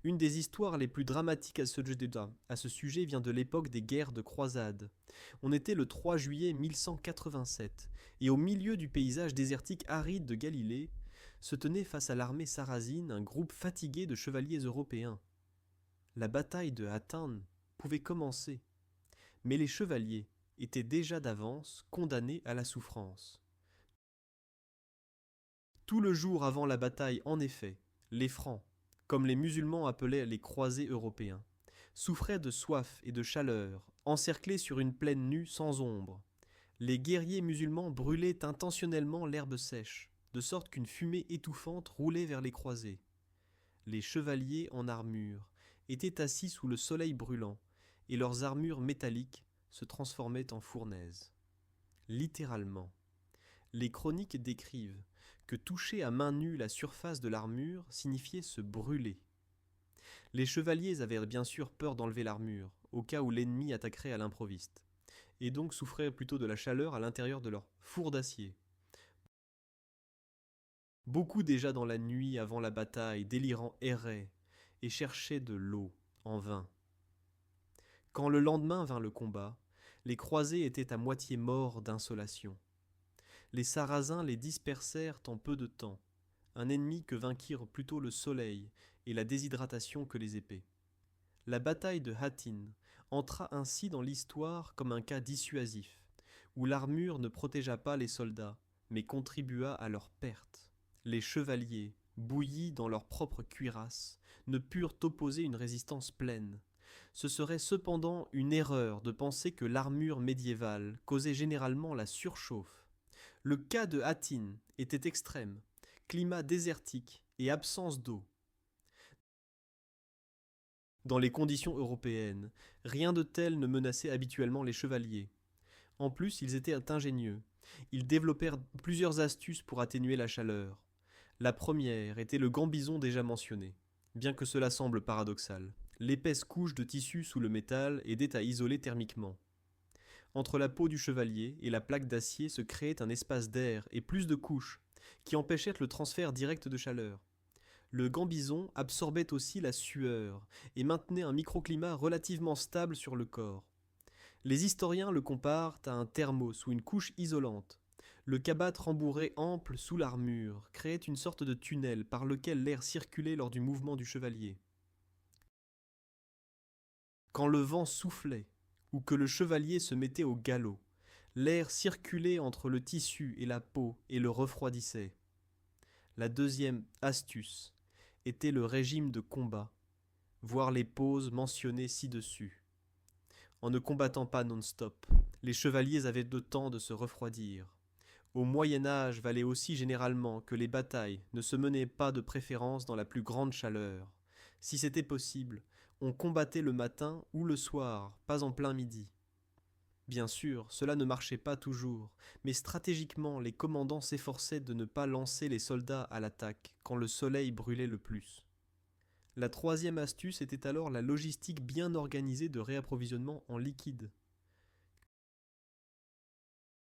Une des histoires les plus dramatiques à ce sujet vient de l'époque des guerres de croisade. On était le 3 juillet 1187, et au milieu du paysage désertique aride de Galilée, se tenait face à l'armée sarrasine un groupe fatigué de chevaliers européens. La bataille de Hattin pouvait commencer, mais les chevaliers étaient déjà d'avance condamnés à la souffrance. Tout le jour avant la bataille, en effet, les Francs, comme les musulmans appelaient les croisés européens, souffraient de soif et de chaleur, encerclés sur une plaine nue sans ombre. Les guerriers musulmans brûlaient intentionnellement l'herbe sèche, de sorte qu'une fumée étouffante roulait vers les croisés. Les chevaliers en armure étaient assis sous le soleil brûlant, et leurs armures métalliques se transformaient en fournaises. Littéralement. Les chroniques décrivent que toucher à main nue la surface de l'armure signifiait se brûler. Les chevaliers avaient bien sûr peur d'enlever l'armure, au cas où l'ennemi attaquerait à l'improviste, et donc souffraient plutôt de la chaleur à l'intérieur de leur four d'acier. Beaucoup déjà dans la nuit avant la bataille, délirants erraient et cherchaient de l'eau, en vain. Quand le lendemain vint le combat, les croisés étaient à moitié morts d'insolation. Les Sarrasins les dispersèrent en peu de temps, un ennemi que vainquirent plutôt le soleil et la déshydratation que les épées. La bataille de Hattin entra ainsi dans l'histoire comme un cas dissuasif, où l'armure ne protégea pas les soldats, mais contribua à leur perte. Les chevaliers, bouillis dans leur propre cuirasse, ne purent opposer une résistance pleine. Ce serait cependant une erreur de penser que l'armure médiévale causait généralement la surchauffe. Le cas de Hattin était extrême, climat désertique et absence d'eau. Dans les conditions européennes, rien de tel ne menaçait habituellement les chevaliers. En plus, ils étaient ingénieux. Ils développèrent plusieurs astuces pour atténuer la chaleur. La première était le gambison déjà mentionné. Bien que cela semble paradoxal, l'épaisse couche de tissu sous le métal aidait à isoler thermiquement. Entre la peau du chevalier et la plaque d'acier se créait un espace d'air et plus de couches, qui empêchèrent le transfert direct de chaleur. Le gambison absorbait aussi la sueur et maintenait un microclimat relativement stable sur le corps. Les historiens le comparent à un thermos ou une couche isolante. Le cabas rembourré ample sous l'armure créait une sorte de tunnel par lequel l'air circulait lors du mouvement du chevalier. Quand le vent soufflait ou que le chevalier se mettait au galop. L'air circulait entre le tissu et la peau et le refroidissait. La deuxième astuce était le régime de combat, voire les pauses mentionnées ci-dessus. En ne combattant pas non-stop, les chevaliers avaient le temps de se refroidir. Au Moyen Âge valait aussi généralement que les batailles ne se menaient pas de préférence dans la plus grande chaleur. Si c'était possible, on combattait le matin ou le soir, pas en plein midi. Bien sûr, cela ne marchait pas toujours, mais stratégiquement les commandants s'efforçaient de ne pas lancer les soldats à l'attaque quand le soleil brûlait le plus. La troisième astuce était alors la logistique bien organisée de réapprovisionnement en liquide.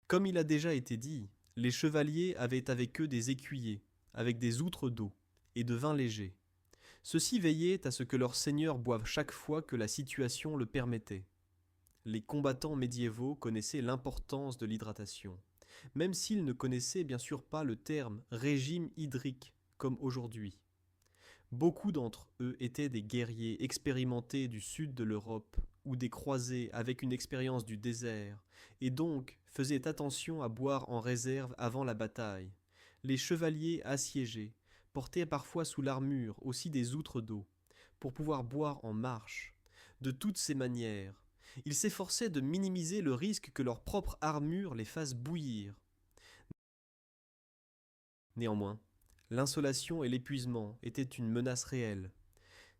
Comme il a déjà été dit, les chevaliers avaient avec eux des écuyers, avec des outres d'eau et de vin léger. Ceux-ci veillaient à ce que leurs seigneurs boivent chaque fois que la situation le permettait. Les combattants médiévaux connaissaient l'importance de l'hydratation, même s'ils ne connaissaient bien sûr pas le terme régime hydrique comme aujourd'hui. Beaucoup d'entre eux étaient des guerriers expérimentés du sud de l'Europe ou des croisés avec une expérience du désert, et donc faisaient attention à boire en réserve avant la bataille. Les chevaliers assiégés portaient parfois sous l'armure aussi des outres d'eau, pour pouvoir boire en marche. De toutes ces manières, ils s'efforçaient de minimiser le risque que leur propre armure les fasse bouillir. Néanmoins, l'insolation et l'épuisement étaient une menace réelle.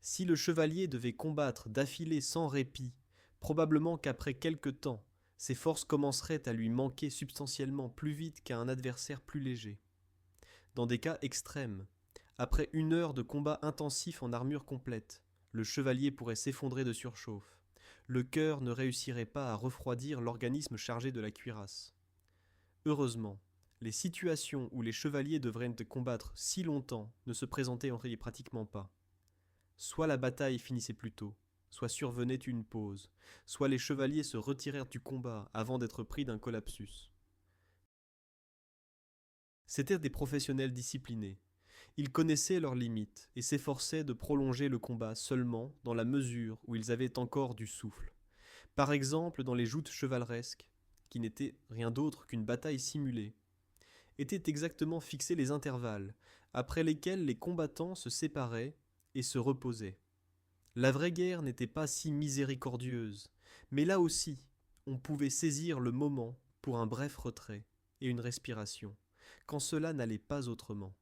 Si le chevalier devait combattre d'affilée sans répit, probablement qu'après quelque temps, ses forces commenceraient à lui manquer substantiellement plus vite qu'à un adversaire plus léger. Dans des cas extrêmes, après 1 heure de combat intensif en armure complète, le chevalier pourrait s'effondrer de surchauffe. Le cœur ne réussirait pas à refroidir l'organisme chargé de la cuirasse. Heureusement, les situations où les chevaliers devraient combattre si longtemps ne se présentaient pratiquement pas. Soit la bataille finissait plus tôt, soit survenait une pause, soit les chevaliers se retirèrent du combat avant d'être pris d'un collapsus. C'étaient des professionnels disciplinés. Ils connaissaient leurs limites et s'efforçaient de prolonger le combat seulement dans la mesure où ils avaient encore du souffle. Par exemple, dans les joutes chevaleresques, qui n'étaient rien d'autre qu'une bataille simulée, étaient exactement fixés les intervalles, après lesquels les combattants se séparaient et se reposaient. La vraie guerre n'était pas si miséricordieuse, mais là aussi, on pouvait saisir le moment pour un bref retrait et une respiration, quand cela n'allait pas autrement.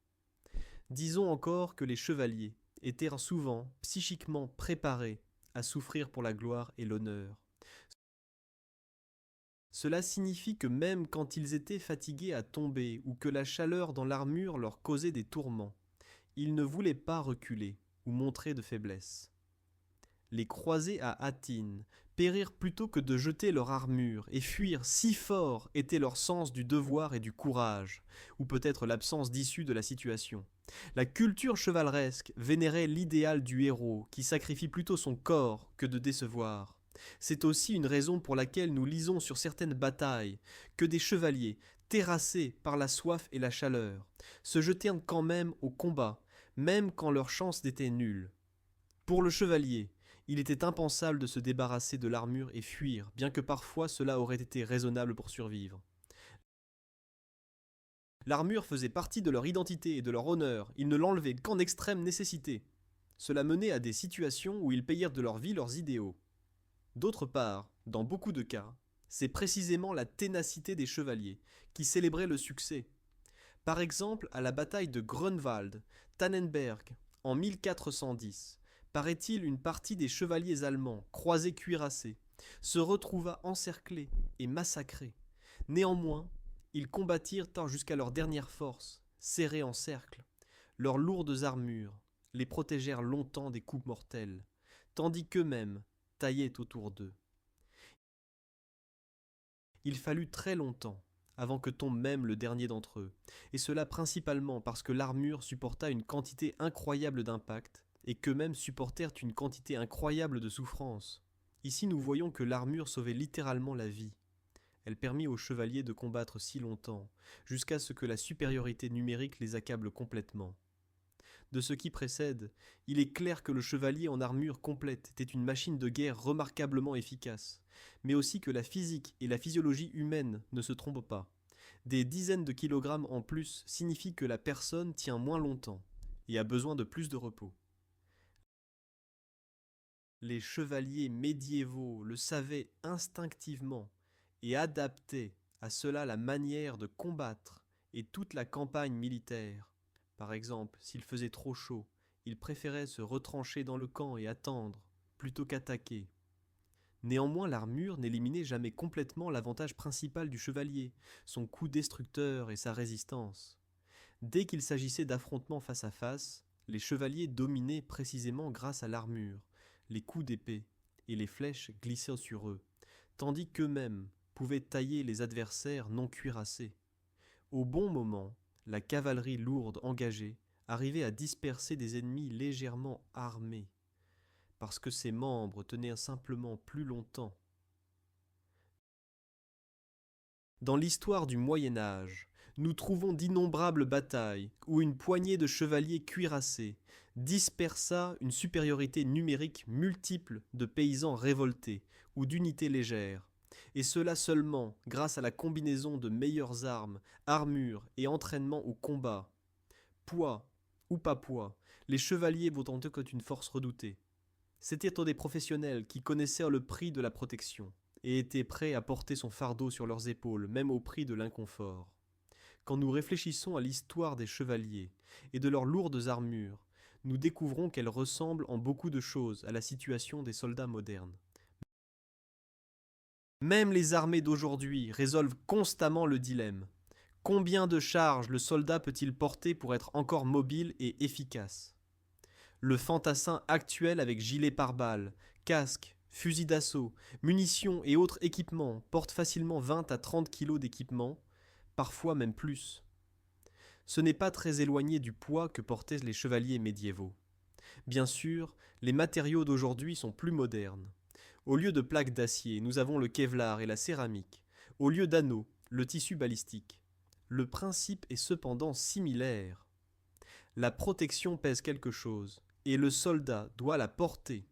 Disons encore que les chevaliers étaient souvent psychiquement préparés à souffrir pour la gloire et l'honneur. Cela signifie que même quand ils étaient fatigués à tomber ou que la chaleur dans l'armure leur causait des tourments, ils ne voulaient pas reculer ou montrer de faiblesse. Les croisés à Athine périrent plutôt que de jeter leur armure et fuir, si fort était leur sens du devoir et du courage, ou peut-être l'absence d'issue de la situation. La culture chevaleresque vénérait l'idéal du héros qui sacrifie plutôt son corps que de décevoir. C'est aussi une raison pour laquelle nous lisons sur certaines batailles que des chevaliers, terrassés par la soif et la chaleur, se jetèrent quand même au combat, même quand leur chance était nulle. Pour le chevalier, il était impensable de se débarrasser de l'armure et fuir, bien que parfois cela aurait été raisonnable pour survivre. L'armure faisait partie de leur identité et de leur honneur, ils ne l'enlevaient qu'en extrême nécessité. Cela menait à des situations où ils payèrent de leur vie leurs idéaux. D'autre part, dans beaucoup de cas, c'est précisément la ténacité des chevaliers qui célébrait le succès. Par exemple, à la bataille de Grunwald, Tannenberg, en 1410, paraît-il une partie des chevaliers allemands, croisés cuirassés, se retrouva encerclée et massacrée. Néanmoins, ils combattirent jusqu'à leur dernière force, serrés en cercle. Leurs lourdes armures les protégèrent longtemps des coups mortels, tandis qu'eux-mêmes taillaient autour d'eux. Il fallut très longtemps avant que tombe même le dernier d'entre eux, et cela principalement parce que l'armure supporta une quantité incroyable d'impact, et qu'eux-mêmes supportèrent une quantité incroyable de souffrance. Ici nous voyons que l'armure sauvait littéralement la vie. Elle permit aux chevaliers de combattre si longtemps, jusqu'à ce que la supériorité numérique les accable complètement. de ce qui précède, il est clair que le chevalier en armure complète était une machine de guerre remarquablement efficace, mais aussi que la physique et la physiologie humaine ne se trompent pas. Des dizaines de kilogrammes en plus signifient que la personne tient moins longtemps et a besoin de plus de repos. Les chevaliers médiévaux le savaient instinctivement et adaptaient à cela la manière de combattre et toute la campagne militaire. Par exemple, s'il faisait trop chaud, ils préféraient se retrancher dans le camp et attendre, plutôt qu'attaquer. Néanmoins, l'armure n'éliminait jamais complètement l'avantage principal du chevalier, son coup destructeur et sa résistance. Dès qu'il s'agissait d'affrontements face à face, les chevaliers dominaient précisément grâce à l'armure, les coups d'épée et les flèches glissaient sur eux, tandis qu'eux-mêmes pouvaient tailler les adversaires non cuirassés. Au bon moment, la cavalerie lourde engagée arrivait à disperser des ennemis légèrement armés, parce que ses membres tenaient simplement plus longtemps. Dans l'histoire du Moyen Âge, nous trouvons d'innombrables batailles où une poignée de chevaliers cuirassés dispersa une supériorité numérique multiple de paysans révoltés ou d'unités légères, et cela seulement grâce à la combinaison de meilleures armes, armures et entraînement au combat. Poids ou pas poids, les chevaliers vaut en eux qu'une force redoutée. C'étaient des professionnels qui connaissaient le prix de la protection et étaient prêts à porter son fardeau sur leurs épaules, même au prix de l'inconfort. Quand nous réfléchissons à l'histoire des chevaliers et de leurs lourdes armures, nous découvrons qu'elles ressemblent en beaucoup de choses à la situation des soldats modernes. Même les armées d'aujourd'hui résolvent constamment le dilemme. Combien de charges le soldat peut-il porter pour être encore mobile et efficace ? Le fantassin actuel avec gilet pare-balles, casque, fusil d'assaut, munitions et autres équipements porte facilement 20 à 30 kilos d'équipement, parfois même plus. Ce n'est pas très éloigné du poids que portaient les chevaliers médiévaux. Bien sûr, les matériaux d'aujourd'hui sont plus modernes. Au lieu de plaques d'acier, nous avons le kevlar et la céramique. Au lieu d'anneaux, le tissu balistique. Le principe est cependant similaire. La protection pèse quelque chose, et le soldat doit la porter.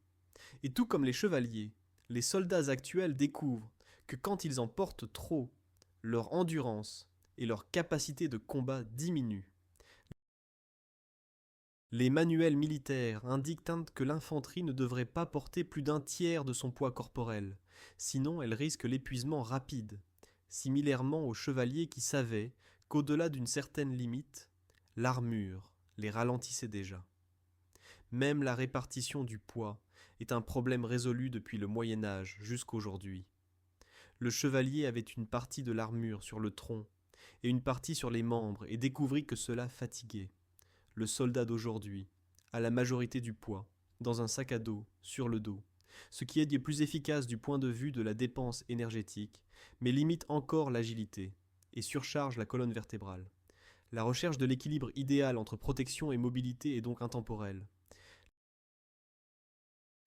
Et tout comme les chevaliers, les soldats actuels découvrent que quand ils en portent trop, leur endurance et leur capacité de combat diminuent. Les manuels militaires indiquent que l'infanterie ne devrait pas porter plus d'un tiers de son poids corporel, sinon elle risque l'épuisement rapide, similairement aux chevaliers qui savaient qu'au-delà d'une certaine limite, l'armure les ralentissait déjà. Même la répartition du poids est un problème résolu depuis le Moyen Âge jusqu'aujourd'hui. Le chevalier avait une partie de l'armure sur le tronc et une partie sur les membres et découvrit que cela fatiguait. Le soldat d'aujourd'hui a la majorité du poids dans un sac à dos sur le dos, ce qui est des plus efficace du point de vue de la dépense énergétique, mais limite encore l'agilité et surcharge la colonne vertébrale. La recherche de l'équilibre idéal entre protection et mobilité est donc intemporelle.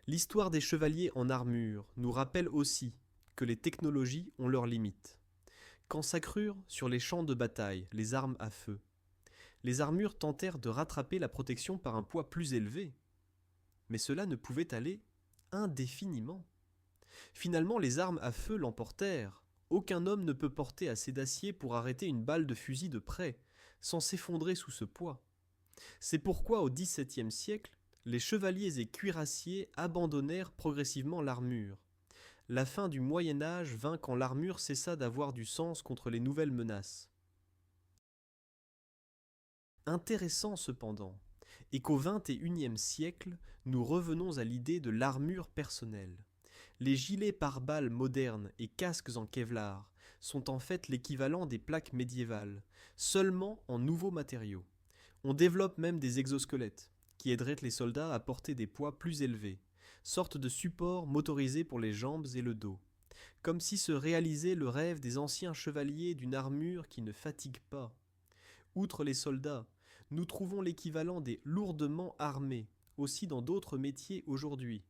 L'histoire des chevaliers en armure nous rappelle aussi que les technologies ont leurs limites. Quand s'accrurent sur les champs de bataille les armes à feu, les armures tentèrent de rattraper la protection par un poids plus élevé. Mais cela ne pouvait aller indéfiniment. Finalement, les armes à feu l'emportèrent. Aucun homme ne peut porter assez d'acier pour arrêter une balle de fusil de près, sans s'effondrer sous ce poids. C'est pourquoi au XVIIe siècle, les chevaliers et cuirassiers abandonnèrent progressivement l'armure. La fin du Moyen Âge vint quand l'armure cessa d'avoir du sens contre les nouvelles menaces. Intéressant cependant est qu'au XXIe siècle, nous revenons à l'idée de l'armure personnelle. Les gilets pare-balles modernes et casques en kevlar sont en fait l'équivalent des plaques médiévales, seulement en nouveaux matériaux. On développe même des exosquelettes, qui aideraient les soldats à porter des poids plus élevés, sorte de support motorisé pour les jambes et le dos, comme si se réalisait le rêve des anciens chevaliers d'une armure qui ne fatigue pas. Outre les soldats, nous trouvons l'équivalent des lourdement armés, aussi dans d'autres métiers aujourd'hui.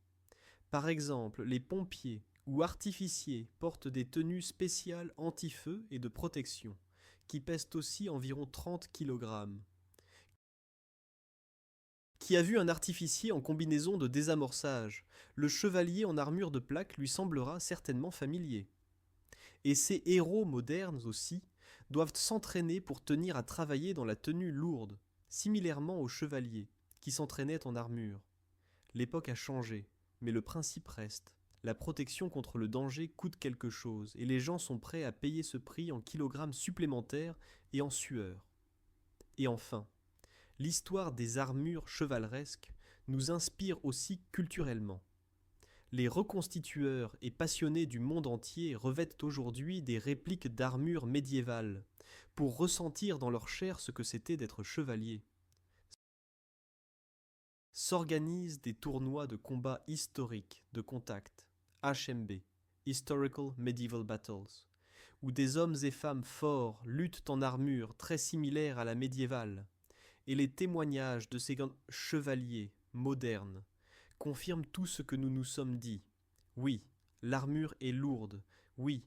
Par exemple, les pompiers ou artificiers portent des tenues spéciales anti-feu et de protection, qui pèsent aussi environ 30 kg. Qui a vu un artificier en combinaison de désamorçage, le chevalier en armure de plaque lui semblera certainement familier. Et ces héros modernes aussi doivent s'entraîner pour tenir à travailler dans la tenue lourde, similairement aux chevaliers, qui s'entraînaient en armure. L'époque a changé, mais le principe reste. La protection contre le danger coûte quelque chose, et les gens sont prêts à payer ce prix en kilogrammes supplémentaires et en sueur. Et enfin, l'histoire des armures chevaleresques nous inspire aussi culturellement. Les reconstitueurs et passionnés du monde entier revêtent aujourd'hui des répliques d'armures médiévales pour ressentir dans leur chair ce que c'était d'être chevalier. S'organisent des tournois de combats historiques de contact, HMB, Historical Medieval Battles, où des hommes et femmes forts luttent en armure très similaire à la médiévale, et les témoignages de ces chevaliers modernes confirme tout ce que nous nous sommes dit. Oui, l'armure est lourde, oui,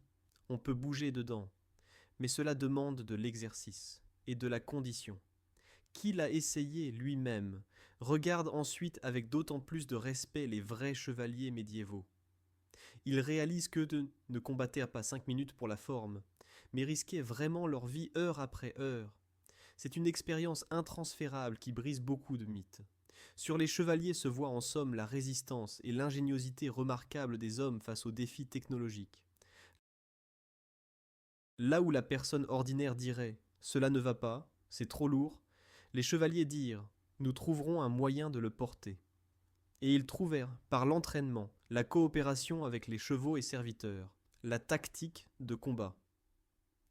on peut bouger dedans, mais cela demande de l'exercice et de la condition. Qui l'a essayé lui-même regarde ensuite avec d'autant plus de respect les vrais chevaliers médiévaux. Ils réalisent qu'eux ne combattaient pas 5 minutes pour la forme, mais risquaient vraiment leur vie heure après heure. C'est une expérience intransférable qui brise beaucoup de mythes. Sur les chevaliers se voit en somme la résistance et l'ingéniosité remarquable des hommes face aux défis technologiques. Là où la personne ordinaire dirait « cela ne va pas, c'est trop lourd », les chevaliers dirent « nous trouverons un moyen de le porter ». Et ils trouvèrent, par l'entraînement, la coopération avec les chevaux et serviteurs, la tactique de combat.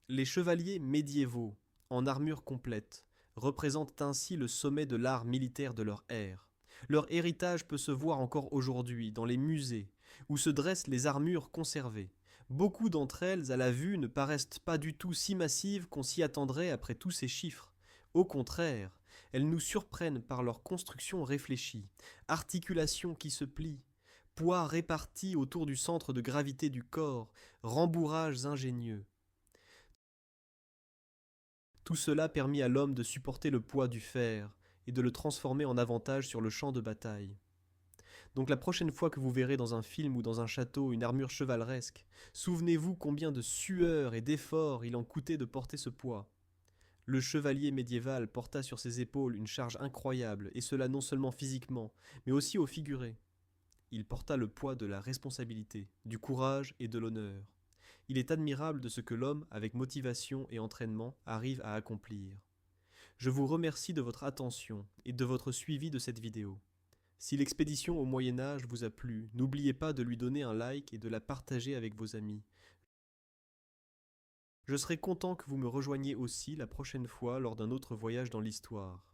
Les chevaliers médiévaux, en armure complète, représentent ainsi le sommet de l'art militaire de leur ère. Leur héritage peut se voir encore aujourd'hui dans les musées, où se dressent les armures conservées. Beaucoup d'entre elles, à la vue, ne paraissent pas du tout si massives qu'on s'y attendrait après tous ces chiffres. Au contraire, elles nous surprennent par leur construction réfléchie, articulations qui se plient, poids répartis autour du centre de gravité du corps, rembourrages ingénieux. Tout cela permit à l'homme de supporter le poids du fer et de le transformer en avantage sur le champ de bataille. Donc la prochaine fois que vous verrez dans un film ou dans un château une armure chevaleresque, souvenez-vous combien de sueur et d'efforts il en coûtait de porter ce poids. Le chevalier médiéval porta sur ses épaules une charge incroyable, et cela non seulement physiquement, mais aussi au figuré. Il porta le poids de la responsabilité, du courage et de l'honneur. Il est admirable de ce que l'homme, avec motivation et entraînement, arrive à accomplir. Je vous remercie de votre attention et de votre suivi de cette vidéo. Si l'expédition au Moyen-Âge vous a plu, n'oubliez pas de lui donner un like et de la partager avec vos amis. Je serai content que vous me rejoigniez aussi la prochaine fois lors d'un autre voyage dans l'histoire.